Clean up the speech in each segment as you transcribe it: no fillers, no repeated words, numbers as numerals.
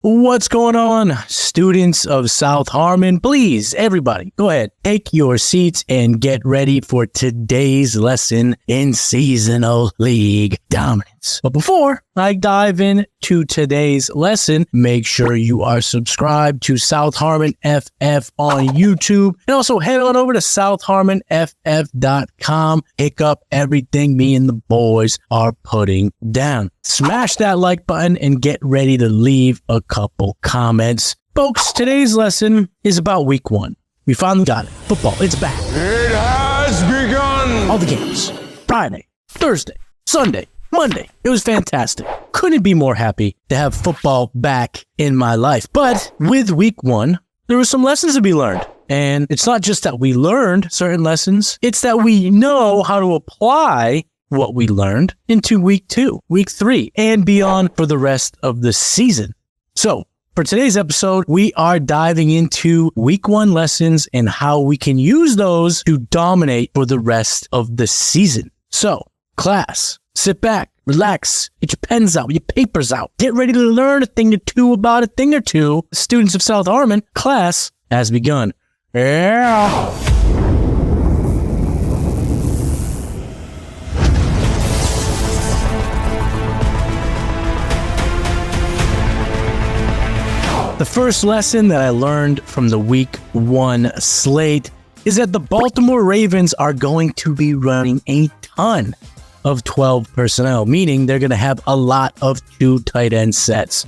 What's going on, students of South Harmon? Please, everybody, go ahead, take your seats and get ready for today's lesson in seasonal league dominance. But before I dive into today's lesson, make sure you are subscribed to South Harmon FF on YouTube, and also head on over to southharmonff.com. Pick up everything me and the boys are putting down. Smash that like button and get ready to leave a couple comments. Folks, today's lesson is about week 1. We finally got it. Football, it's back. It has begun. All the games. Friday, Thursday, Sunday, Monday. It was fantastic. Couldn't be more happy to have football back in my life. But with week 1, there were some lessons to be learned. And it's not just that we learned certain lessons, it's that we know how to apply what we learned into week 2, week 3, and beyond for the rest of the season. So for today's episode, we are diving into week 1 lessons and how we can use those to dominate for the rest of the season. So class, sit back, relax, get your pens out, your papers out, get ready to learn a thing or two about a thing or two. Students of South Harmon, class has begun. Yeah. The first lesson that I learned from the week 1 slate is that the Baltimore Ravens are going to be running a ton of 12 personnel, meaning they're going to have a lot of 2 tight end sets.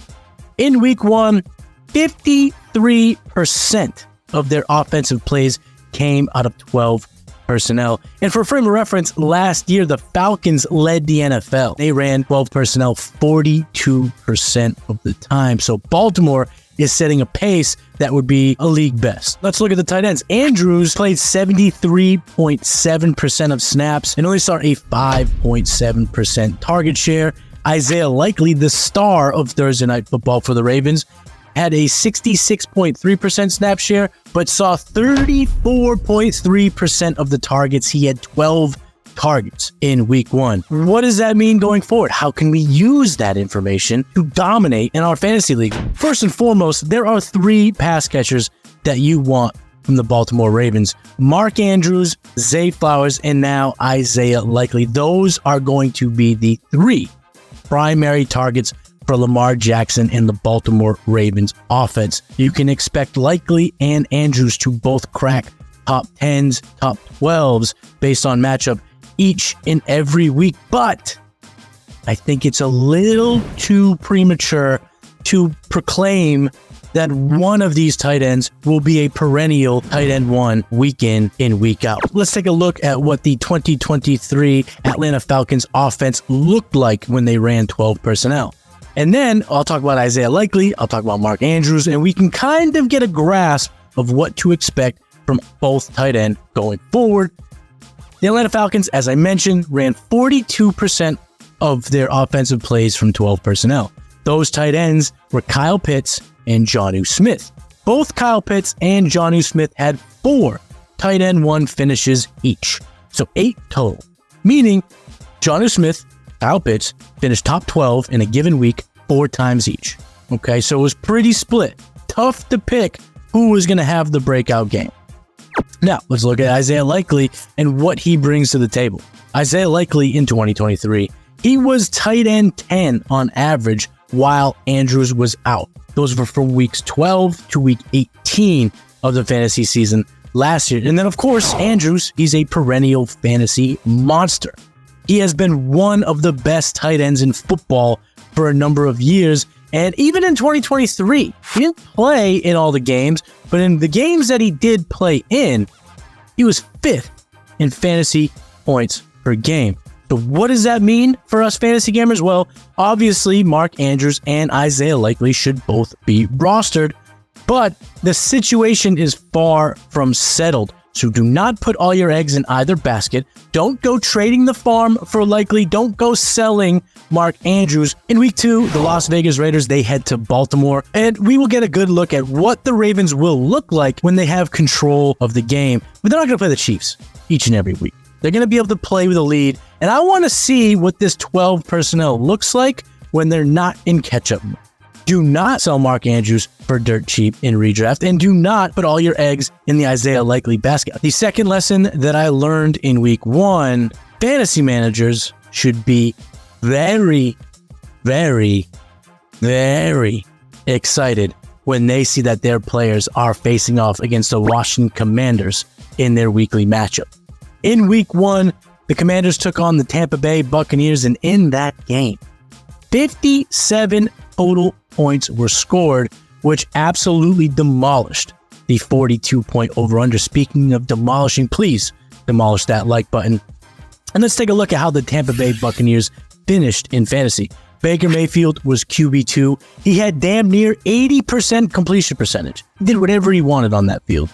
In week 1, 53% of their offensive plays came out of 12 personnel. And for frame of reference, last year, the Falcons led the NFL. They ran 12 personnel 42% of the time. So Baltimore is setting a pace that would be a league best. Let's look at the tight ends. Andrews played 73.7% of snaps and only saw a 5.7% target share. Isaiah Likely, the star of Thursday Night Football for the Ravens, had a 66.3% snap share, but saw 34.3% of the targets. He had 12 targets in week 1. What does that mean going forward? How can we use that information to dominate in our fantasy league? First and foremost, there are 3 pass catchers that you want from the Baltimore Ravens. Mark Andrews, Zay Flowers, and now Isaiah Likely. Those are going to be the 3 primary targets for Lamar Jackson and the Baltimore Ravens offense. You can expect Likely and Andrews to both crack top 10s, top 12s based on matchup each and every week, but I think it's a little too premature to proclaim that one of these tight ends will be a perennial tight end 1 week in and week out. Let's take a look at what the 2023 Atlanta Falcons offense looked like when they ran 12 personnel. And then I'll talk about Isaiah Likely, I'll talk about Mark Andrews, and we can kind of get a grasp of what to expect from both tight end going forward. The Atlanta Falcons, as I mentioned, ran 42% of their offensive plays from 12 personnel. Those tight ends were Kyle Pitts and Jonnu Smith. Both Kyle Pitts and Jonnu Smith had 4 tight end 1 finishes each. So 8 total, meaning Jonnu Smith, Kyle Pitts finished top 12 in a given week 4 times each. Okay, so it was pretty split. Tough to pick who was going to have the breakout game. Now, let's look at Isaiah Likely and what he brings to the table. Isaiah Likely in 2023, he was tight end 10 on average while Andrews was out. Those were from weeks 12 to week 18 of the fantasy season last year. And then, of course, Andrews, he's a perennial fantasy monster. He has been one of the best tight ends in football for a number of years. And even in 2023, he didn't play in all the games, but in the games that he did play in, he was 5th in fantasy points per game. So what does that mean for us fantasy gamers? Well, obviously, Mark Andrews and Isaiah Likely should both be rostered, but the situation is far from settled. So do not put all your eggs in either basket. Don't go trading the farm for Likely. Don't go selling Mark Andrews. In week 2, the Las Vegas Raiders, they head to Baltimore, and we will get a good look at what the Ravens will look like when they have control of the game. But they're not going to play the Chiefs each and every week. They're going to be able to play with a lead, and I want to see what this 12 personnel looks like when they're not in catch-up mode. Do not sell Mark Andrews for dirt cheap in redraft, and do not put all your eggs in the Isaiah Likely basket. The second lesson that I learned in week 1, fantasy managers should be very, very, very excited when they see that their players are facing off against the Washington Commanders in their weekly matchup. In week 1, the Commanders took on the Tampa Bay Buccaneers, and in that game, 57 total points were scored, which absolutely demolished the 42-point over-under. Speaking of demolishing, please demolish that like button. And let's take a look at how the Tampa Bay Buccaneers finished in fantasy. Baker Mayfield was QB2. He had damn near 80% completion percentage. He did whatever he wanted on that field.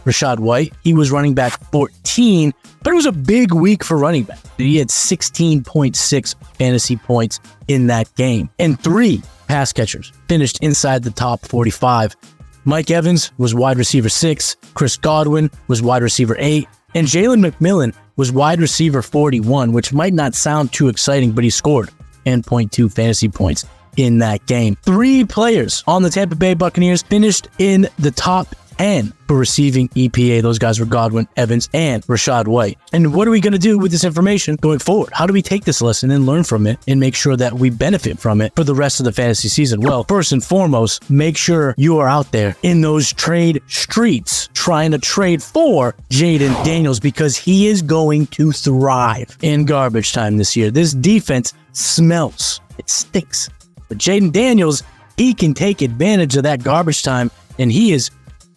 Rachaad White, he was running back 14, but it was a big week for running back. He had 16.6 fantasy points in that game. And 3 pass catchers finished inside the top 45. Mike Evans was wide receiver 6, Chris Godwin was wide receiver 8, and Jalen McMillan was wide receiver 41, which might not sound too exciting, but he scored 10.2 fantasy points in that game. 3 players on the Tampa Bay Buccaneers finished in the top 10 for receiving EPA. Those guys were Godwin, Evans, and Rachaad White. And what are we going to do with this information going forward? How do we take this lesson and learn from it and make sure that we benefit from it for the rest of the fantasy season? Well, first and foremost, make sure you are out there in those trade streets trying to trade for Jaden Daniels, because he is going to thrive in garbage time this year. This defense smells. It stinks. But Jaden Daniels, he can take advantage of that garbage time, and he is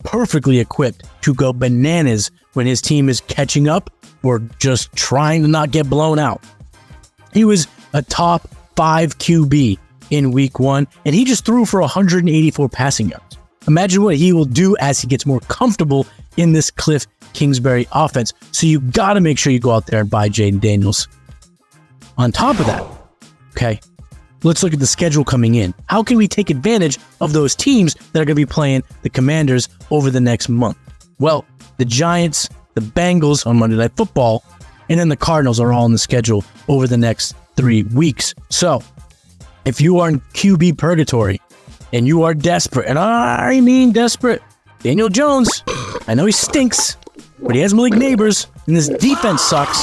perfectly equipped to go bananas when his team is catching up or just trying to not get blown out. He was a top 5 QB in week 1, and he just threw for 184 passing yards. Imagine what he will do as he gets more comfortable in this Cliff Kingsbury offense. So you got to make sure you go out there and buy Jaden Daniels. On top of that, okay, let's look at the schedule coming in. How can we take advantage of those teams that are going to be playing the Commanders over the next month? Well, the Giants, the Bengals on Monday Night Football, and then the Cardinals are all on the schedule over the next 3 weeks. So, if you are in QB purgatory and you are desperate, and I mean desperate, Daniel Jones, I know he stinks, but he has Malik Neighbors, and this defense sucks.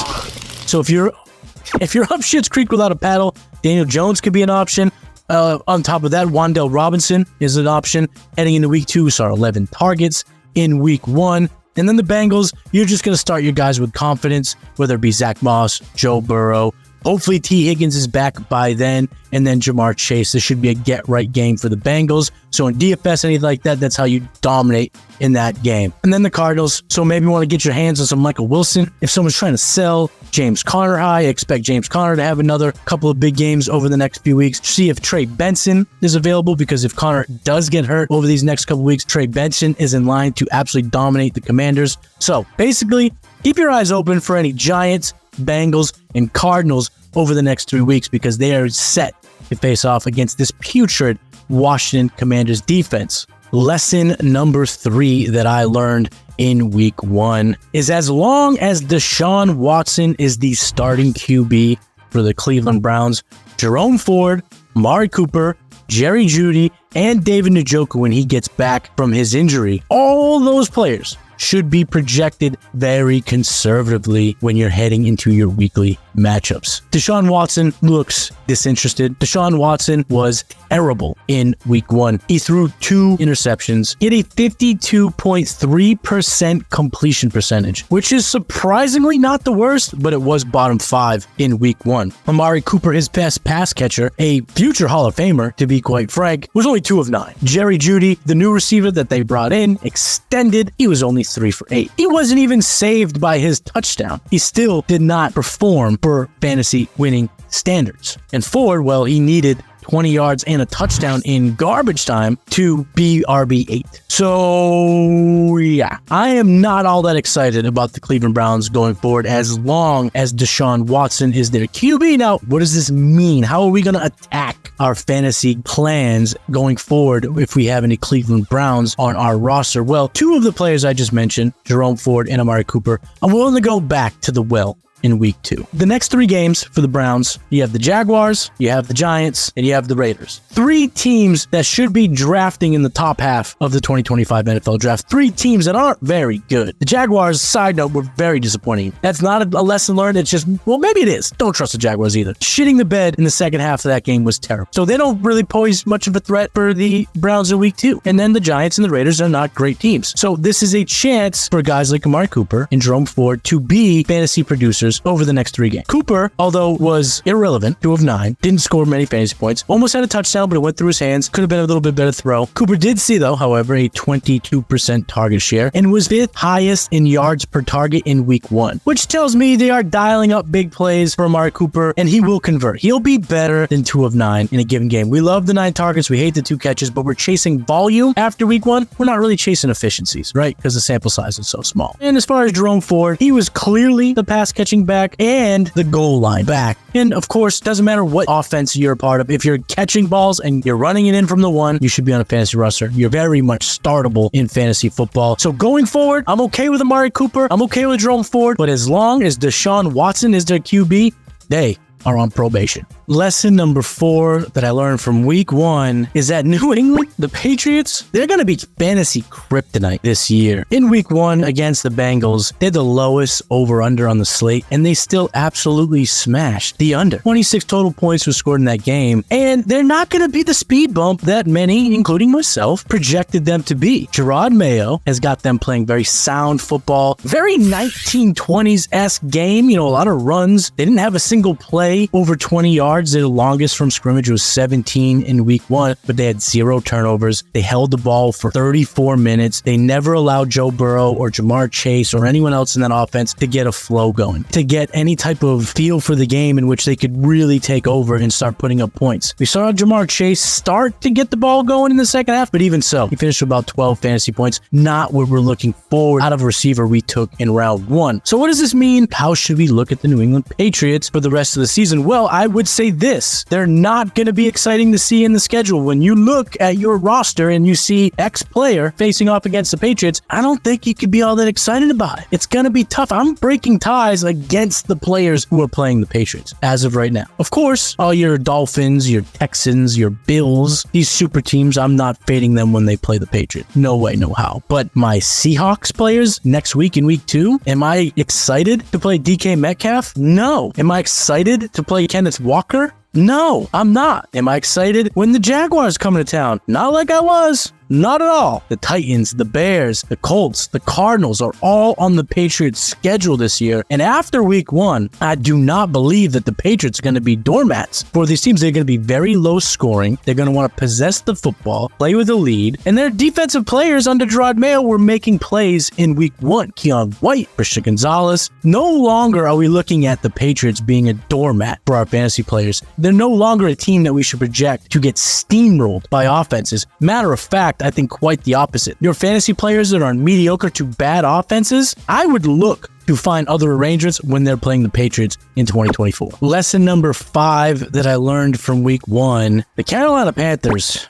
So if you're up Schitt's Creek without a paddle, Daniel Jones could be an option. On top of that, Wan'Dale Robinson is an option. Heading into week 2, we saw 11 targets in week 1. And then the Bengals, you're just going to start your guys with confidence, whether it be Zach Moss, Joe Burrow. Hopefully T. Higgins is back by then, and then Jamar Chase. This should be a get-right game for the Bengals. So in DFS, anything like that, that's how you dominate in that game. And then the Cardinals, so maybe you want to get your hands on some Michael Wilson. If someone's trying to sell James Conner high, I expect James Conner to have another couple of big games over the next few weeks. See if Trey Benson is available, because if Conner does get hurt over these next couple of weeks, Trey Benson is in line to absolutely dominate the Commanders. So basically, keep your eyes open for any Giants, Bengals, and Cardinals over the next 3 weeks, because they are set to face off against this putrid Washington Commanders defense. Lesson number 3 that I learned in week 1 is, as long as Deshaun Watson is the starting QB for the Cleveland Browns, Jerome Ford, Amari Cooper, Jerry Jeudy, and David Njoku when he gets back from his injury, all those players should be projected very conservatively when you're heading into your weekly matchups. Deshaun Watson looks disinterested. Deshaun Watson was terrible in week 1. He threw 2 interceptions. He had a 52.3% completion percentage, which is surprisingly not the worst, but it was bottom 5 in week 1. Amari Cooper, his best pass catcher, a future Hall of Famer, to be quite frank, was only 2 of 9. Jerry Jeudy, the new receiver that they brought in, extended, he was only 3 for 8. He wasn't even saved by his touchdown. He still did not perform for fantasy winning standards. And Ford, well, he needed 20 yards and a touchdown in garbage time to be RB8. So, yeah, I am not all that excited about the Cleveland Browns going forward as long as Deshaun Watson is their QB. Now, what does this mean? How are we going to attack our fantasy plans going forward if we have any Cleveland Browns on our roster? Well, 2 of the players I just mentioned, Jerome Ford and Amari Cooper, I'm willing to go back to the well in week 2. The next 3 games for the Browns, you have the Jaguars, you have the Giants, and you have the Raiders. 3 teams that should be drafting in the top half of the 2025 NFL draft. 3 teams that aren't very good. The Jaguars, side note, were very disappointing. That's not a lesson learned. It's just, well, maybe it is. Don't trust the Jaguars either. Shitting the bed in the second half of that game was terrible. So they don't really pose much of a threat for the Browns in week 2. And then the Giants and the Raiders are not great teams. So this is a chance for guys like Amari Cooper and Jerome Ford to be fantasy producers over the next 3 games. Cooper, although was irrelevant, 2 of 9, didn't score many fantasy points, almost had a touchdown, but it went through his hands. Could have been a little bit better throw. Cooper did see, though, however, a 22% target share and was 5th highest in yards per target in week 1, which tells me they are dialing up big plays for Amari Cooper, and he will convert. He'll be better than 2 of 9 in a given game. We love the 9 targets. We hate the 2 catches, but we're chasing volume after week 1. We're not really chasing efficiencies, right? Because the sample size is so small. And as far as Jerome Ford, he was clearly the pass catching back and the goal line back. And of course, doesn't matter what offense you're a part of. If you're catching balls and you're running it in from the 1, you should be on a fantasy roster. You're very much startable in fantasy football. So going forward, I'm okay with Amari Cooper. I'm okay with Jerome Ford. But as long as Deshaun Watson is their QB, they are on probation. Lesson number 4 that I learned from week 1 is that New England, the Patriots, they're going to be fantasy kryptonite this year. In week 1 against the Bengals, they're the lowest over-under on the slate, and they still absolutely smashed the under. 26 total points were scored in that game, and they're not going to be the speed bump that many, including myself, projected them to be. Gerard Mayo has got them playing very sound football, very 1920s-esque game, a lot of runs. They didn't have a single play over 20 yards. Their longest from scrimmage was 17 in week 1, but they had 0 turnovers. They held the ball for 34 minutes. They never allowed Joe Burrow or Jamar Chase or anyone else in that offense to get a flow going, to get any type of feel for the game in which they could really take over and start putting up points. We saw Jamar Chase start to get the ball going in the second half, but even so, he finished with about 12 fantasy points, not what we're looking forward out of a receiver we took in round 1. So what does this mean? How should we look at the New England Patriots for the rest of the season? Well, I would say this. They're not going to be exciting to see in the schedule. When you look at your roster and you see X player facing off against the Patriots, I don't think you could be all that excited about it. It's going to be tough. I'm breaking ties against the players who are playing the Patriots as of right now. Of course, all your Dolphins, your Texans, your Bills, these super teams, I'm not fading them when they play the Patriots. No way, no how. But my Seahawks players next week in week 2, am I excited to play DK Metcalf? No. Am I excited to play Kenneth Walker? No, I'm not. Am I excited when the Jaguars come to town? Not like I was. Not at all. The Titans, the Bears, the Colts, the Cardinals are all on the Patriots' schedule this year. And after week 1, I do not believe that the Patriots are going to be doormats for these teams. They're going to be very low scoring. They're going to want to possess the football, play with the lead. And their defensive players under Gerard Mayo were making plays in week 1. Keon White, Christian Gonzalez. No longer are we looking at the Patriots being a doormat for our fantasy players. They're no longer a team that we should project to get steamrolled by offenses. Matter of fact, I think quite the opposite. Your fantasy players that are mediocre to bad offenses, I would look to find other arrangements when they're playing the Patriots in 2024. Lesson number 5 that I learned from week 1, the Carolina Panthers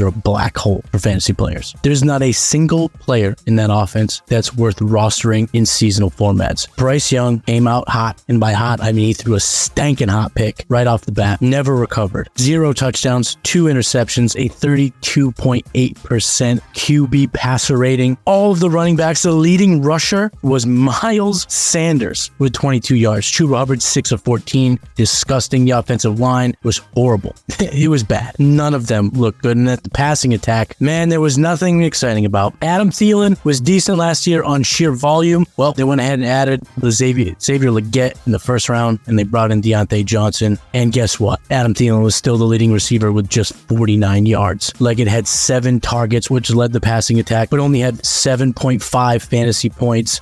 are a black hole for fantasy players. There's not a single player in that offense that's worth rostering in seasonal formats. Bryce Young came out hot, and by hot, I mean he threw a stankin' hot pick right off the bat. Never recovered. 0 touchdowns, 2 interceptions, a 32.8% QB passer rating. All of the running backs, the leading rusher was Miles Sanders with 22 yards. True Roberts, 6 of 14. Disgusting. The offensive line was horrible. It was bad. None of them looked good. And at the passing attack, man, there was nothing exciting about. Adam Thielen was decent last year on sheer volume. Well, they went ahead and added Xavier Leggett in the first round, and they brought in Deontay Johnson. And guess what? Adam Thielen was still the leading receiver with just 49 yards. Leggett had 7 targets, which led the passing attack, but only had 7.5 fantasy points.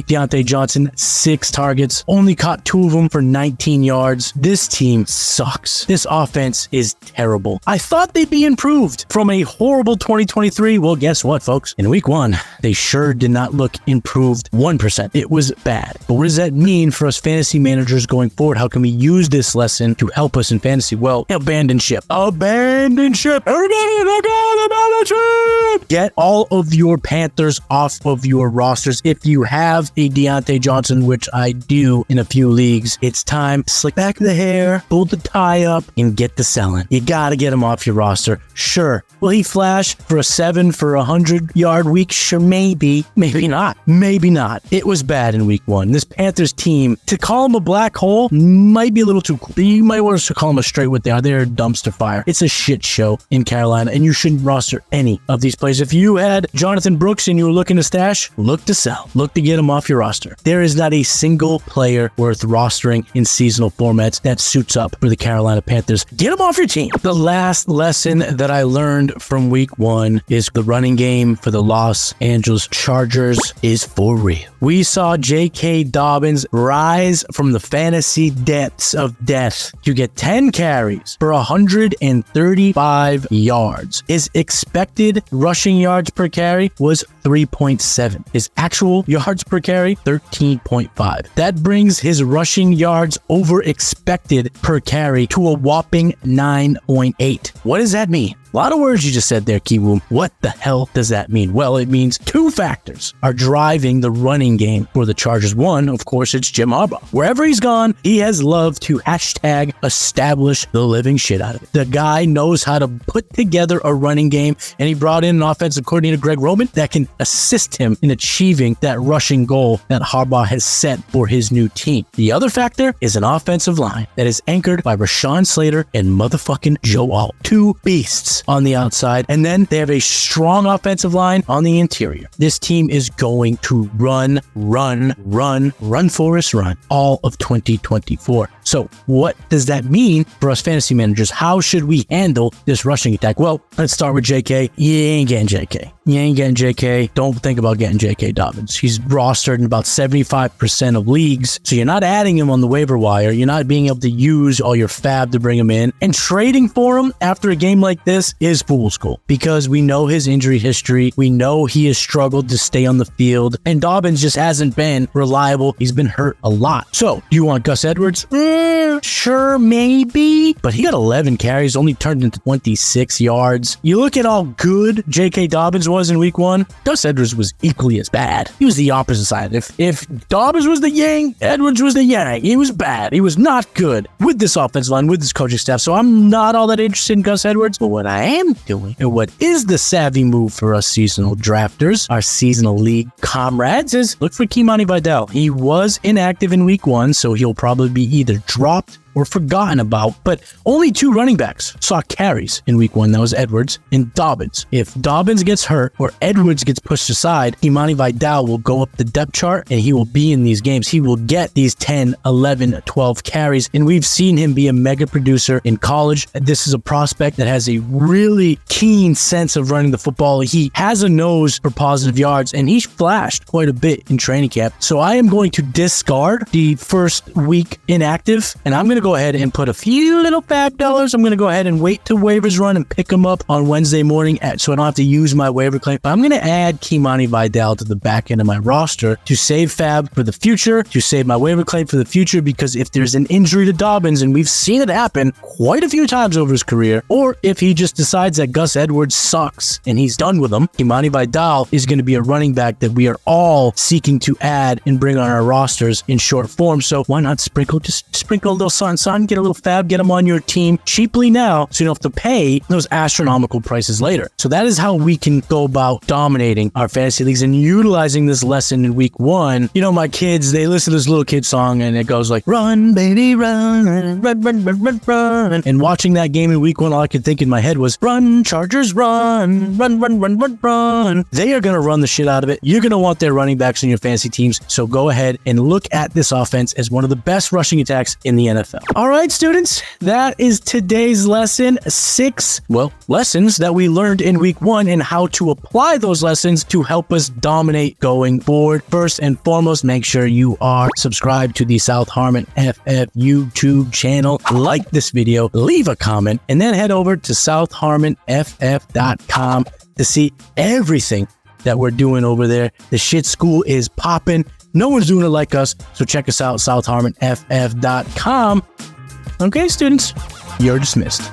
Deontay Johnson, 6 targets, only caught 2 of them for 19 yards. This team sucks. This offense is terrible. I thought they'd be improved from a horrible 2023. Well, guess what, folks? In week 1, they sure did not look improved 1%. It was bad. But what does that mean for us fantasy managers going forward? How can we use this lesson to help us in fantasy? Well, abandon ship. Abandon ship. Everybody, look out, abandon ship! Get all of your Panthers off of your rosters. If you have a Deontay Johnson, which I do in a few leagues, it's time to slick back the hair, pull the tie up, and get to selling. You gotta get him off your roster. Sure, will he flash for a 7 for a 100-yard week? Sure, maybe. Maybe not. Maybe not. It was bad in week 1. This Panthers team, to call him a black hole might be a little too cool. You might want to call them straight what they are. They're a dumpster fire. It's a shit show in Carolina, and you shouldn't roster any of these players. If you had Jonathan Brooks and you were looking to stash, look to sell. Look to get him off your roster. There is not a single player worth rostering in seasonal formats that suits up for the Carolina Panthers. Get him off your team. The last lesson that I learned from week 1 is the running game for the Los Angeles Chargers is for real. We saw J.K. Dobbins rise from the fantasy depths of death to get 10 carries for 135 yards. His expected rushing yards per carry was 3.7. His actual yards per carry, 13.5. That brings his rushing yards over expected per carry to a whopping 9.8. What does that mean? A lot of words you just said there, Kiwoom. What the hell does that mean? Well, it means 2 factors are driving the running game for the Chargers. One, of course, it's Jim Harbaugh. Wherever he's gone, he has loved to hashtag establish the living shit out of it. The guy knows how to put together a running game, and he brought in an offensive coordinator, Greg Roman, that can assist him in achieving that rushing goal that Harbaugh has set for his new team. The other factor is an offensive line that is anchored by Rashawn Slater and motherfucking Joe Alt. 2 beasts on the outside, and then they have a strong offensive line on the interior. This team is going to run, Forrest, run all of 2024. So what does that mean for us fantasy managers? How should we handle this rushing attack? Well, let's start with JK. You ain't getting JK. You ain't getting JK. Don't think about getting JK Dobbins. He's rostered in about 75% of leagues, so you're not adding him on the waiver wire. You're not being able to use all your fab to bring him in. And trading for him after a game like this is fool's gold, because we know his injury history. We know he has struggled to stay on the field, and Dobbins just hasn't been reliable. He's been hurt a lot. So, do you want Gus Edwards? Sure, maybe, but he got 11 carries, only turned into 26 yards. You look at how good J.K. Dobbins was in week 1, Gus Edwards was equally as bad. He was the opposite side. If Dobbins was the yin, Edwards was the yang. He was bad. He was not good with this offensive line, with this coaching staff. So I'm not all that interested in Gus Edwards, but what I am doing, and what is the savvy move for us seasonal drafters, our seasonal league comrades, is look for Kimani Vidal. He was inactive in week 1, so he'll probably be either dropped or forgotten about, but only 2 running backs saw carries in week 1. That was Edwards and Dobbins. If Dobbins gets hurt or Edwards gets pushed aside, Kimani Vidal will go up the depth chart and he will be in these games. He will get these 10, 11, 12 carries, and we've seen him be a mega producer in college. This is a prospect that has a really keen sense of running the football. He has a nose for positive yards, and he's flashed quite a bit in training camp. So I am going to discard the first week inactive, and I'm going to go ahead and put a few little fab dollars. I'm going to go ahead and wait till waivers run and pick them up on Wednesday morning so I don't have to use my waiver claim. But I'm going to add Kimani Vidal to the back end of my roster to save fab for the future, to save my waiver claim for the future, because if there's an injury to Dobbins, and we've seen it happen quite a few times over his career, or if he just decides that Gus Edwards sucks and he's done with him, Kimani Vidal is going to be a running back that we are all seeking to add and bring on our rosters in short form. So why not sprinkle a little sun, get a little fab, get them on your team cheaply now, so you don't have to pay those astronomical prices later. So that is how we can go about dominating our fantasy leagues and utilizing this lesson in week 1. You know, my kids, they listen to this little kid song and it goes like, run, baby, run, run. And watching that game in week 1, all I could think in my head was, run, Chargers, run. They are going to run the shit out of it. You're going to want their running backs in your fantasy teams. So go ahead and look at this offense as one of the best rushing attacks in the NFL. All right, students, that is today's lesson. 6 lessons that we learned in week 1 and how to apply those lessons to help us dominate going forward. First and foremost, make sure you are subscribed to the South Harmon FF YouTube channel. Like this video, leave a comment, and then head over to southharmonff.com to see everything that we're doing over there. The shit school is popping. No one's doing it like us, so check us out, southharmonff.com. Okay, students, you're dismissed.